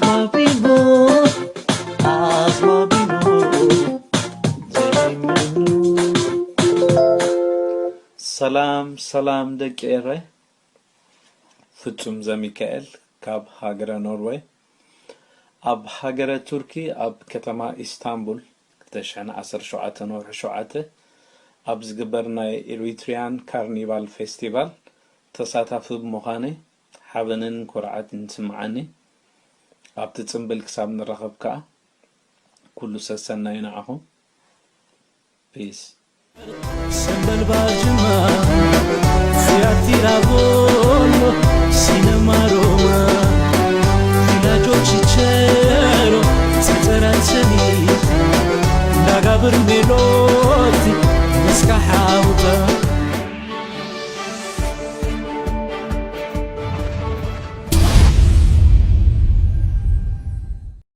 Asmabino, Asmabino, ሰላም ሰላም ደቂ ኤረ ፍጹም ዘሚካኤል ካብ ሃገረ ኖርዌይ ኣብ ሃገረ ቱርኪ ኣብ ከተማ ኢስታንቡል 2017 ወርሒ 7 ኣብ ዝግበር ናይ ኤሪትሪያን ካርኒቫል ፌስቲቫል ተሳታፊ ብምዃነ ሓበንን ኩርዓትን ስምዓኒ ኣብቲ ጽምብል ክሳብ ንረኸብ ከዓ ኩሉ ሰሰናይ ንዓኹም ፒስ سنبل باجما فياتي راغولو سينما روما villaggio cielo speranzani da gabr meloti مسكحة